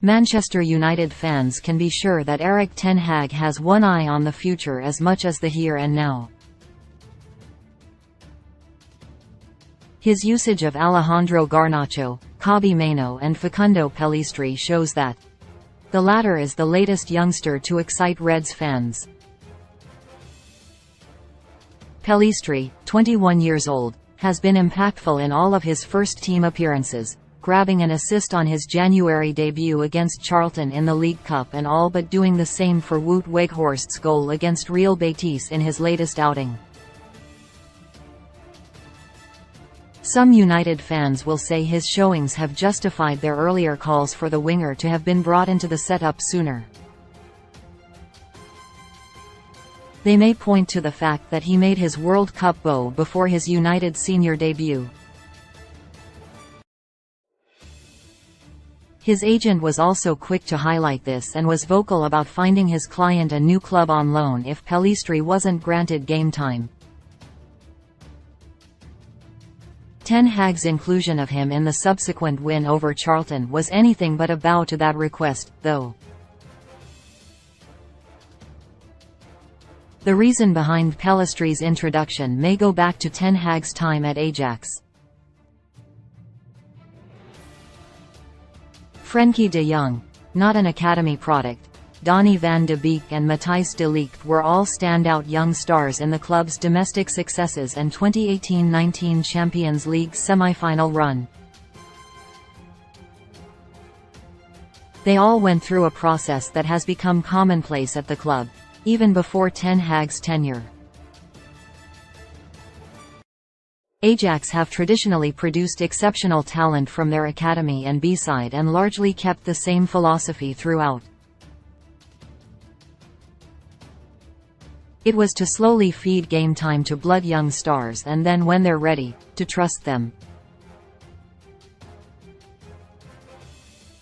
Manchester United fans can be sure that Erik ten Hag has one eye on the future as much as the here and now. His usage of Alejandro Garnacho, Kobbie Mainoo and Facundo Pellistri shows that the latter is the latest youngster to excite Reds fans. Pellistri, 21 years old, has been impactful in all of his first-team appearances, grabbing an assist on his January debut against Charlton in the League Cup and all but doing the same for Wout Weghorst's goal against Real Betis in his latest outing. Some United fans will say his showings have justified their earlier calls for the winger to have been brought into the setup sooner. They may point to the fact that he made his World Cup bow before his United senior debut. His agent was also quick to highlight this and was vocal about finding his client a new club on loan if Pellistri wasn't granted game time. Ten Hag's inclusion of him in the subsequent win over Charlton was anything but a bow to that request, though. The reason behind Pellistri's introduction may go back to Ten Hag's time at Ajax. Frenkie de Jong, not an academy product, Donny van de Beek and Matthijs de Ligt were all standout young stars in the club's domestic successes and 2018-19 Champions League semi-final run. They all went through a process that has become commonplace at the club, even before Ten Hag's tenure. Ajax have traditionally produced exceptional talent from their academy and B-side and largely kept the same philosophy throughout. It was to slowly feed game time to blood young stars and then when they're ready, to trust them.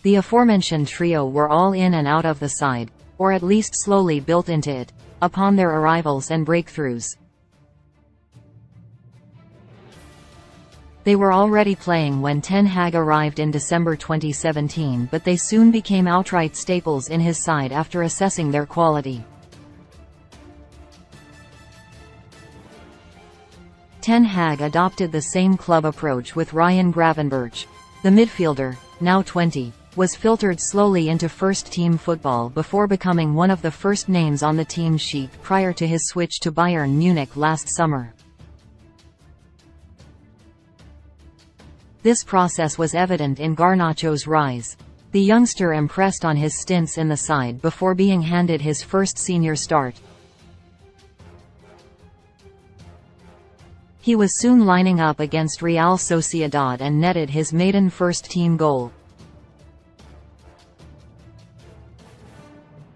The aforementioned trio were all in and out of the side, or at least slowly built into it, upon their arrivals and breakthroughs. They were already playing when Ten Hag arrived in December 2017, but they soon became outright staples in his side after assessing their quality. Ten Hag adopted the same club approach with Ryan Gravenberch. The midfielder, now 20, was filtered slowly into first-team football before becoming one of the first names on the team sheet prior to his switch to Bayern Munich last summer. This process was evident in Garnacho's rise. The youngster impressed on his stints in the side before being handed his first senior start. He was soon lining up against Real Sociedad and netted his maiden first-team goal.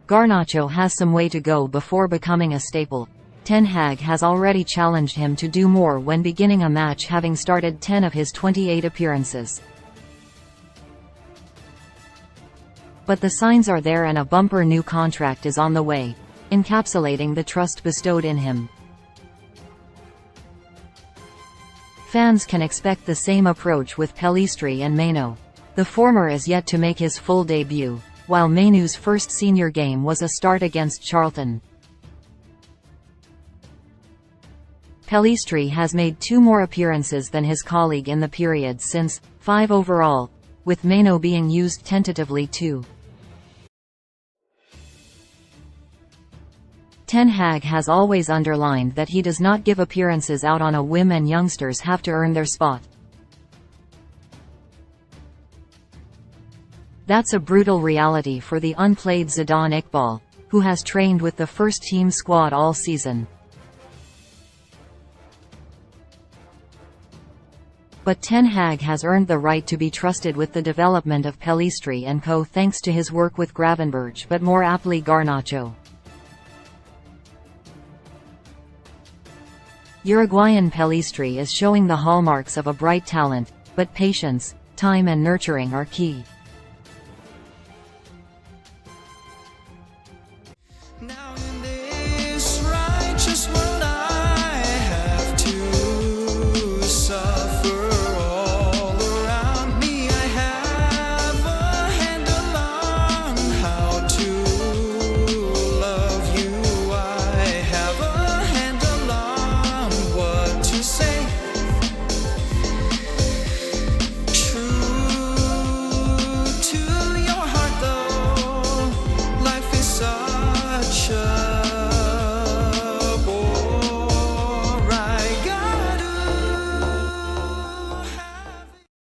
Garnacho has some way to go before becoming a staple. Ten Hag has already challenged him to do more when beginning a match, having started 10 of his 28 appearances. But the signs are there and a bumper new contract is on the way, encapsulating the trust bestowed in him. Fans can expect the same approach with Pellistri and Mainoo. The former is yet to make his full debut, while Mainoo's first senior game was a start against Charlton. Pellistri has made 2 more appearances than his colleague in the period since, 5 overall, with Mainoo being used tentatively too. Ten Hag has always underlined that he does not give appearances out on a whim and youngsters have to earn their spot. That's a brutal reality for the unplayed Zidane Iqbal, who has trained with the first-team squad all season. But Ten Hag has earned the right to be trusted with the development of Pellistri and co. thanks to his work with Gravenberch, but more aptly Garnacho. Uruguayan Pellistri is showing the hallmarks of a bright talent, but patience, time and nurturing are key.